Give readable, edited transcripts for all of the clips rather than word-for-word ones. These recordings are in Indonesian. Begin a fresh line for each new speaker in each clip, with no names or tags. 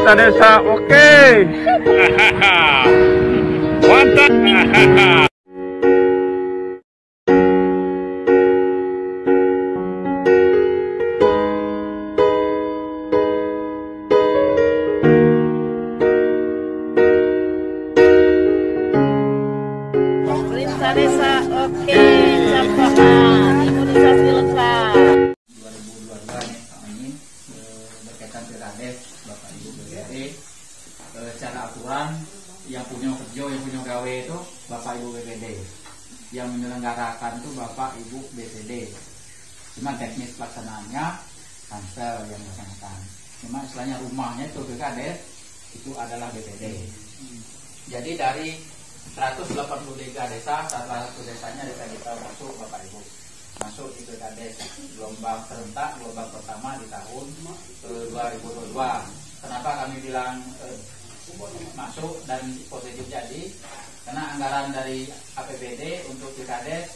pemerintah desa. Oke. Mantap.
Pemerintah desa oke, campakan imunisasi lengkap.
2022 nih kami berkaitan pilkades Bapak Ibu BPD, cara aturan yang punya kerja yang punya gawe itu Bapak Ibu BPD, yang menyelenggarakan itu Bapak Ibu BPD. Cuma teknis pelaksanaannya Pansel yang melaksanakan. Cuma istilahnya rumahnya itu pilkades itu adalah BPD. Jadi dari 183 desa, salah satu desanya desa kita masuk Bapak Ibu, masuk di pilkades gelombang serentak, gelombang pertama di tahun 2022. Kenapa kami bilang masuk dan positif jadi? Karena anggaran dari APBD untuk pilkades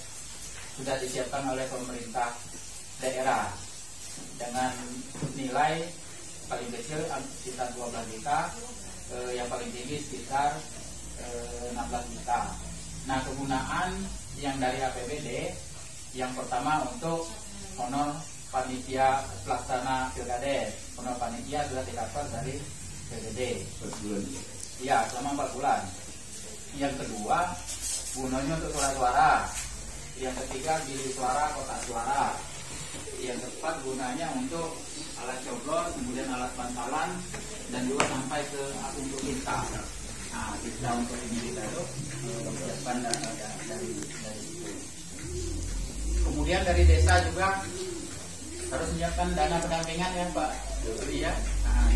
sudah disiapkan oleh pemerintah daerah dengan nilai paling kecil sekitar 12 juta, yang paling tinggi sekitar 16 juta. Nah, kegunaan yang dari APBD yang pertama untuk honor panitia pelaksana pilkades. Honor panitia sudah di-cover dari PBD. Iya, selama 4 bulan. Yang kedua, gunanya untuk suara-suara. Yang ketiga, bilik suara, kotak suara. Yang keempat, gunanya untuk alat coblos, kemudian alat bantalan, dan juga sampai ke untuk tinta. Nah, kita untuk ini kita itu menyiapkan dari itu. Kemudian dari desa juga harus menyiapkan dana pendampingan ya Pak. Ya, nah,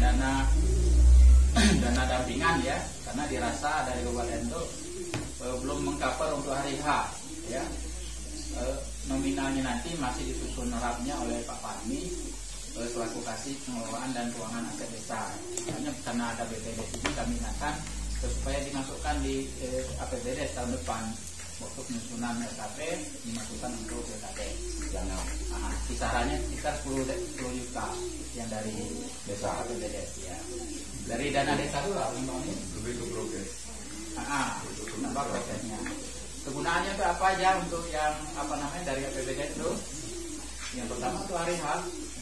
dana dampingan ya, karena dirasa dari kabupaten itu belum mengcover untuk hari H ya. Nominalnya nanti masih disusun rapnya oleh Pak Parmi selaku kasih pengelolaan dan keuangan aset desa. Makanya karena ada BPD ini kami ingatkan supaya dimasukkan di APBD tahun depan waktu penyusunan SKP dimasukkan untuk pilkades. Kisarannya sekitar 10 juta yang dari desa APBD ya. Dari dana desa itu ini lebih ke progres. Tambah prosesnya. Kegunaannya itu apa aja untuk yang dari APBD itu? Yang pertama itu hari H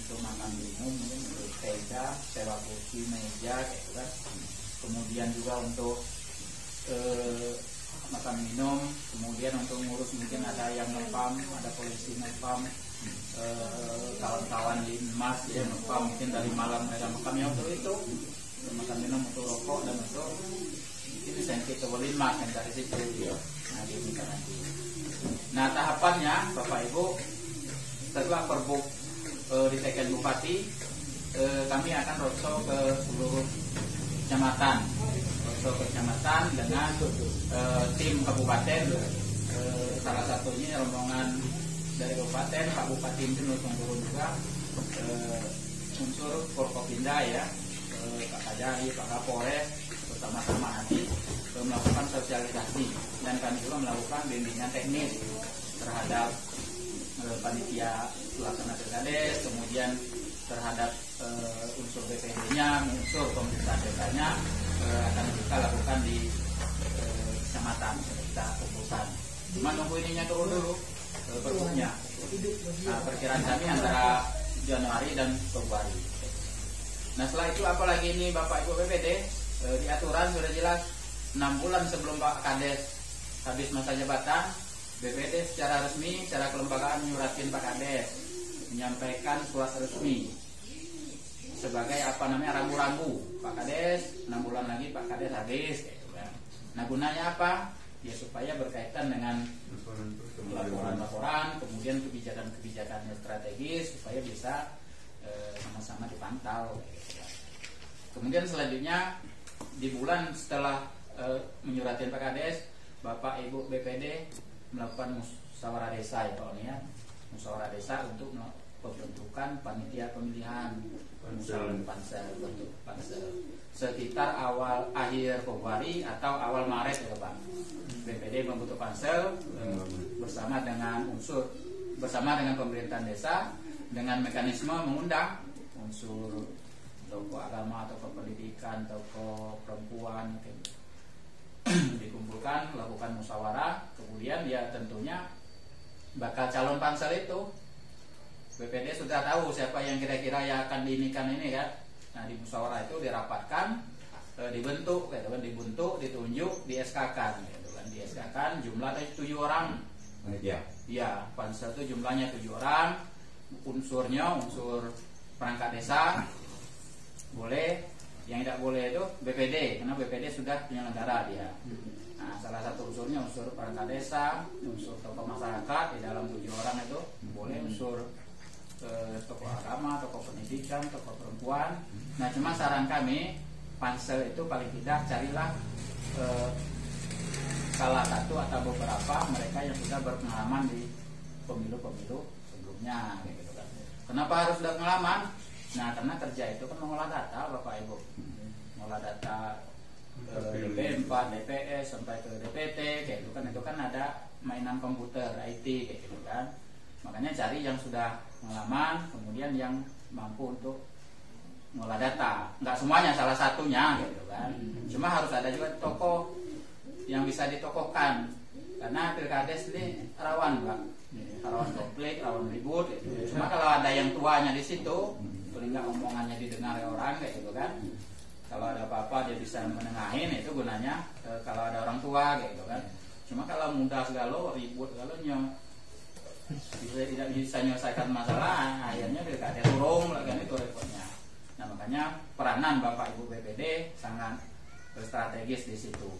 untuk makan minum, mungkin untuk tenda, sewa kursi, meja, kayak gitu kan. Kemudian juga untuk makan minum, kemudian untuk ngurus mungkin ada yang ngepam, ada polisi ngepam, kawan-kawan di emas ya ngepam, mungkin dari malam mereka ngepam ya untuk itu, makan minum, untuk rokok dan untuk mungkin insentif ke Linmas yang dari situ ya. Nah diminta nanti. Nah tahapannya Bapak Ibu, setelah perbuk diteken Bupati, kami akan roadshow ke seluruh kecamatan, dengan tim kabupaten, salah satunya rombongan dari kabupaten, Pak Bupati itu langsung turun juga, unsur Forkopinda ya, Pak Kajari, Pak Kapolres, bersama-sama nanti melakukan sosialisasi, dan kami juga melakukan bimbingan teknis terhadap panitia pelaksana pilkades, kemudian terhadap unsur BPD-nya, unsur pemerintah desanya akan kita lakukan di kecamatan, kita kumpulkan. Cuma nunggu ininya turun dulu perbuknya. Nah, perkiraan kami antara Januari dan Februari. Nah setelah itu apalagi ini Bapak Ibu BPD, di aturan sudah jelas 6 bulan sebelum Pak Kades habis masa jabatan, BPD secara resmi, secara kelembagaan menyuratin Pak Kades, menyampaikan surat resmi sebagai rambu-rambu Pak Kades, 6 bulan lagi Pak Kades habis gitu kan. Nah gunanya apa? Ya supaya berkaitan dengan laporan-laporan, kemudian kebijakan-kebijakannya strategis supaya bisa sama-sama dipantau gitu kan. Kemudian selanjutnya di bulan setelah menyuratin Pak Kades, Bapak Ibu BPD melakukan musyawarah desa ya Pak ya, musyawarah desa untuk pembentukan panitia pemilihan pansel, bentuk pansel sekitar akhir Februari atau awal Maret ya Pak. BPD membentuk pansel bersama dengan pemerintahan desa dengan mekanisme mengundang unsur tokoh agama, tokoh pendidikan, tokoh perempuan gitu. Dikumpulkan, lakukan musyawarah, kemudian ya tentunya bakal calon pansel itu BPD sudah tahu siapa yang kira-kira yang akan diinikan ini kan. Nah di musyawarah itu dirapatkan, dibentuk, gitu kan, ditunjuk, di SK-kan, gitu kan, di SK-kan jumlah 7 orang. Ya, pansel itu jumlahnya 7 orang, unsurnya unsur perangkat desa boleh. Yang tidak boleh itu BPD, karena BPD sudah penyelenggara dia. Nah, salah satu unsurnya unsur perangkat desa, unsur tokoh masyarakat. Di dalam 7 orang itu boleh unsur tokoh agama, tokoh pendidikan, tokoh perempuan. Nah, cuma saran kami pansel itu paling tidak carilah salah satu atau beberapa mereka yang sudah berpengalaman di pemilu-pemilu sebelumnya, gitu kan. Kenapa harus sudah pengalaman? Nah, karena kerja itu kan mengolah data, Bapak Ibu, mengolah data DP4, DPS sampai ke DPT, kayak itu kan ada mainan komputer, IT, kayak gitu kan. Makanya cari yang sudah pengalaman, kemudian yang mampu untuk mengolah data. Nggak semuanya, salah satunya, gitu kan. Cuma harus ada juga tokoh yang bisa ditokohkan, karena pilkades ini rawan, Pak, rawan konflik, rawan ribut, gitu. Cuma kalau ada yang tuanya di situ, sehingga omongannya didengar orang, kayak gitu kan. Kalau ada apa-apa dia bisa menengahin, itu gunanya kalau ada orang tua, kayak gitu kan. Cuma kalau muda segala ribut segala tidak bisa menyelesaikan masalah, akhirnya pilkada turun kan, itu repotnya. Nah makanya peranan Bapak Ibu BPD sangat strategis di situ.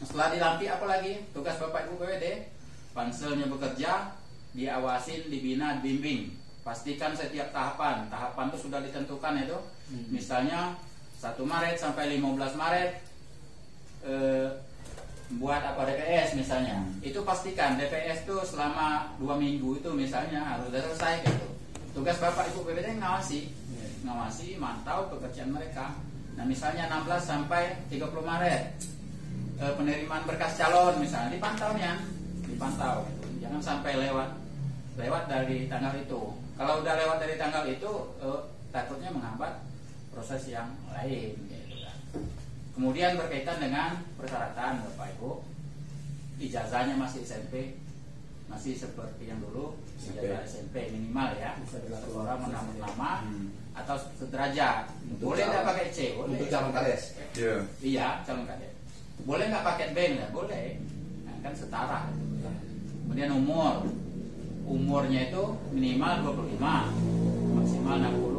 Setelah dilantik apa lagi tugas Bapak Ibu BPD? Panselnya bekerja, diawasin, dibina, dibimbing. Pastikan setiap tahapan itu sudah ditentukan itu. Misalnya 1 Maret sampai 15 Maret buat apa DPS misalnya. Itu pastikan DPS itu selama 2 minggu itu misalnya harus selesai gitu. Tugas Bapak Ibu BPD ngawasi, mantau pekerjaan mereka. Nah misalnya 16 sampai 30 Maret penerimaan berkas calon misalnya dipantau. Jangan sampai lewat dari tanggal itu. Kalau udah lewat dari tanggal itu takutnya menghambat proses yang lain, gitu kan. Kemudian berkaitan dengan persyaratan Bapak Ibu, ijazahnya masih SMP, masih seperti yang dulu, ijazah SMP minimal ya, satu orang menambah nama atau sederajat. Boleh nggak pakai C? Boleh.
Untuk calon kades?
Iya, calon kades. Boleh nggak pakai B? Nggak boleh. Nah, kan setara. Gitu. Kemudian umurnya itu minimal 25, maksimal 60.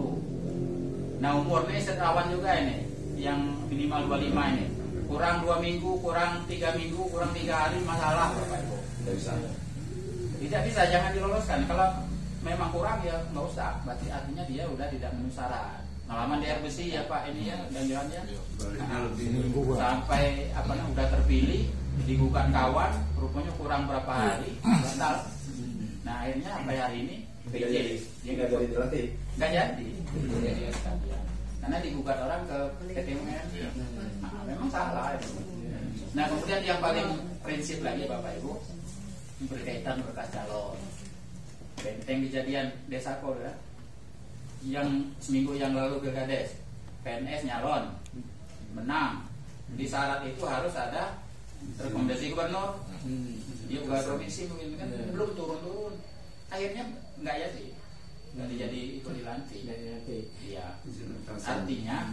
Nah umur ini setahuan juga ini, yang minimal 25 ini. Kurang 2 minggu, kurang 3 minggu, kurang 3 hari, masalah Bapak Ibu. Tidak bisa, jangan diloloskan. Kalau memang kurang ya nggak usah. Berarti artinya dia udah tidak memenuhi syarat. Pengalaman di air besi ya Pak ini ya, dan jalannya sampai udah terpilih, digugat kawan, rupanya kurang berapa hari, batal. Nah akhirnya sampai hari ini PJ dia nggak jadi, karena digugat orang ke PT UN. Nah, memang salah itu. Nah kemudian yang paling prinsip lagi Bapak Ibu berkaitan berkas calon. Benteng kejadian Desako ya, yang seminggu yang lalu pilkades, PNS nyalon menang, di syarat itu harus ada rekomendasi gubernur. Dia bukan provinsi mungkin kan belum turun, akhirnya nggak jadi itu dilantik. Iya. Artinya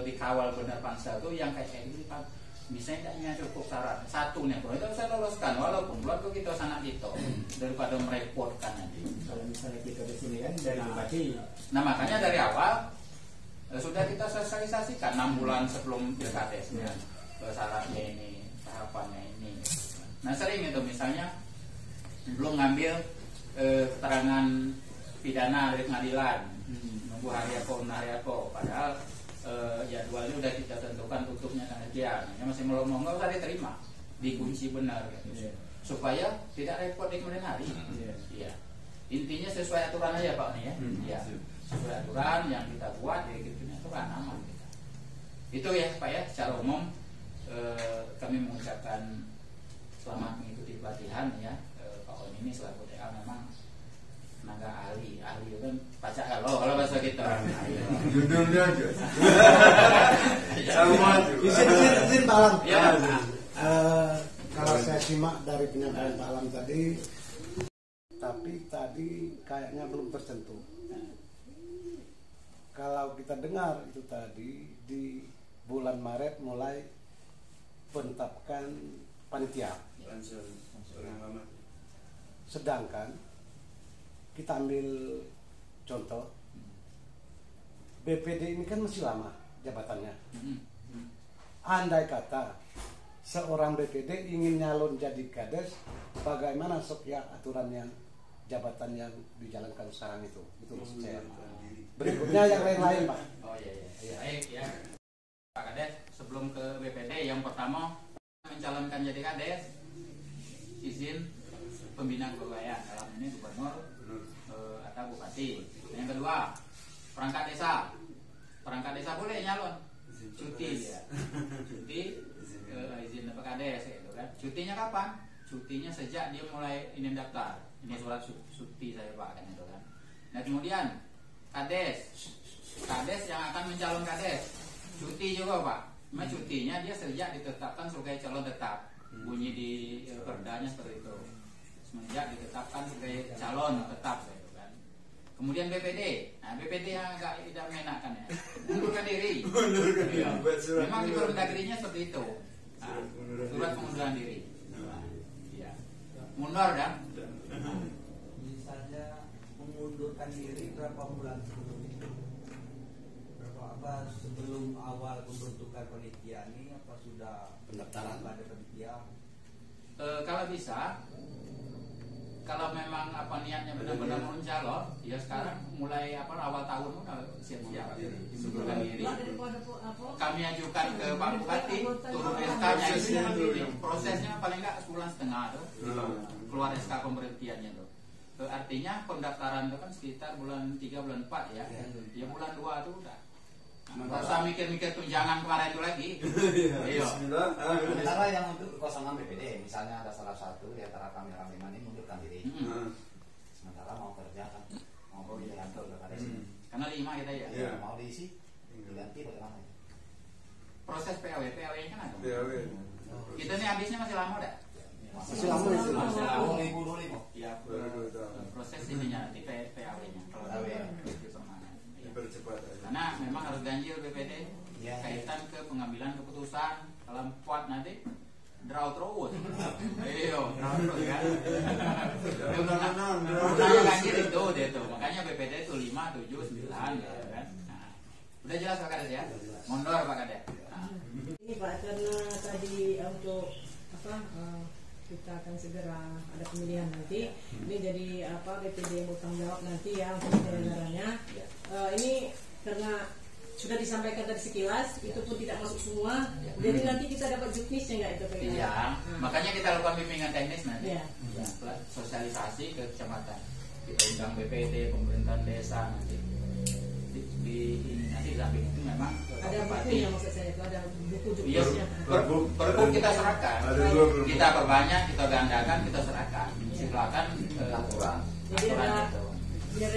dikawal benar pansel itu yang kayak gitu Pak. Misalnya tidak cukup syarat satu nih, itu saya loloskan walaupun keluarga kita sangat gitu daripada merepotkan nanti.
Kalau misalnya kita di sini kan dari bupati.
Nah makanya dari awal sudah kita sosialisasikan 6 bulan sebelum pilkades ya. Syaratnya ini, tahapannya ini. Nah sering itu misalnya belum ngambil keterangan pidana dari pengadilan, nunggu hari apa, padahal jadwalnya udah kita tentukan tutupnya tanggal sekian, masih melomong nggak usah diterima, dikunci benar gitu. Supaya tidak repot di kemudian hari. Iya. Intinya sesuai aturan aja Pak nih ya. Iya. Sesuai aturan yang kita buat ya gitu aturan aman kita. Itu ya Pak ya secara umum kami mengucapkan selamat mengikuti pelatihan ya. Pak On ini selaku TA memang tenaga ahli itu kan pacak kalau bahasa kita.
Judulnya aja.
Ya.
Sama tuh.
Izin Pak Alam.
Ya.
Kalau saya simak dari penyampaian Pak Alam tadi, tapi tadi kayaknya belum tersentuh. Kalau kita dengar itu tadi di bulan Maret mulai penetapkan panitia.
Pansel orang lama.
Sedangkan kita ambil contoh, BPD ini kan masih lama jabatannya. Andai kata seorang BPD ingin nyalon jadi kades, bagaimana sok ya aturan yang jabatan yang dijalankan sekarang itu maksud saya. Berikutnya yang lain-lain Pak.
Oh iya. Baik ya. Pak Kades, sebelum ke BPD yang pertama mencalonkan jadi kades, izin pembinaan kepegawaian, dalam ini gubernur atau bupati. Yang kedua, perangkat desa. Perangkat desa boleh nyalon, cuti ya. Cuti izin Pak Kades gitu kan. Cutinya kapan? Cutinya sejak dia mulai ini daftar. Ini surat cuti saya Pak kan itu kan. Nah kemudian kades yang akan mencalon kades, cuti juga Pak. Cuma cutinya dia sejak ditetapkan sebagai calon tetap. Bunyi di perdanya seperti itu. Semenjak ditetapkan sebagai calon tetap gitu kan. Kemudian BPD. Nah BPD yang agak tidak menyenangkan ya. Mundurkan diri. Iya. Memang di Permendagrinya seperti itu. Nah, surat pengunduran diri. Iya. Mundur kan?
Misalnya mengundurkan diri berapa bulan sebelum itu? Apa sebelum awal pembentukan panitia ini, apa sudah
Pendaftaran.
pada panitia?
Kalau bisa, kalau memang apa niatnya benar-benar mencalon, ya sekarang mulai awal tahun udah siap-siap mengundurkan diri. Kami ajukan ke Pak Bupati, turun SK-nya ini prosesnya paling nggak sebulan setengah tuh, keluar SK pemberhentiannya tuh. Artinya pendaftaran itu kan sekitar bulan 3 bulan 4 ya. Ya bulan 2 itu udah. Nggak usah mikir-mikir tunjangan kemarin itu lagi. Iya.
Sementara yang untuk kekosongan BPD, misalnya ada salah satu di antara kami orang lima ini mundurkan diri. Sementara mau kerja kan, mau di kantor ke kades.
Karena 5 kita ya.
Iya.
Mau diisi, diganti bagaimana?
Proses PAW-nya kan ada.
PAW.
Kita nih habisnya masih lama dah.
Masih lama itu.
Masih lama.
2025.
Ya, proses ininya nanti PAW-nya. Kalau
PAW.
Dipercepat aja.
Karena memang harus ganjil BPD
Ya.
kaitan ke pengambilan keputusan. Kalau kuat nanti draw terus. Iya, draw terus kan. Undang ganjil itu dia tuh. Makanya BPD itu 5, 7, 9 ya kan. Nah, udah jelas Pak Kades ya? Mundur Pak Kades. Nah.
Ini Pak, karena tadi untuk kita akan segera ada pemilihan nanti. Ini jadi BPD yang bertanggung jawab nanti ya untuk penyelenggaranya. Ini karena sudah disampaikan tadi sekilas, itu pun tidak masuk semua. Jadi nanti kita dapat juknisnya nggak itu?
Iya, makanya kita lakukan bimbingan teknis nanti.
Iya.
Ya, sosialisasi ke kecamatan. Kita undang BPD, pemerintahan desa nanti. Nanti di samping itu memang
Ada bukunya maksud saya itu, ada buku
iya,
juknisnya.
perbu kita serahkan.
Ada 2 perbu.
Kita perbanyak, kita gandakan, kita serahkan. Silakan
Aturan.
Jadi
aturan
ada
itu.
biar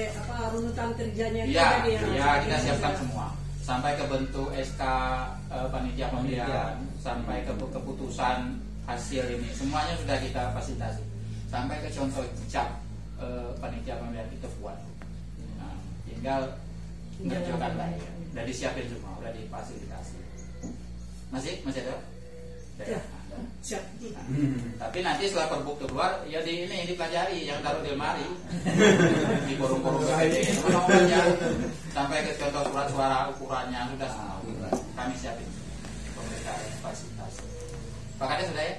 runutan kerjanya itu
Iya,
tadi yang
iya
harus
kita siapkan
juga.
semua. Sampai ke bentuk SK panitia pemilihan, sampai ke keputusan hasil ini, semuanya sudah kita fasilitasi. Sampai ke contoh cap panitia pemilihan kita buat. Nah, tinggal ngerjakan lah ya. Udah disiapin semua, udah difasilitasi. Masih ada?
Ya. Siap.
Tapi nanti setelah perbuk keluar, ya di ini dipelajari, yang taruh di lemari, di forum-forum BPD, aja. Sampai ke contoh surat suara ukurannya sudah semua. Kami siapin pemeriksaan fasilitas. Pak Kades sudah ya?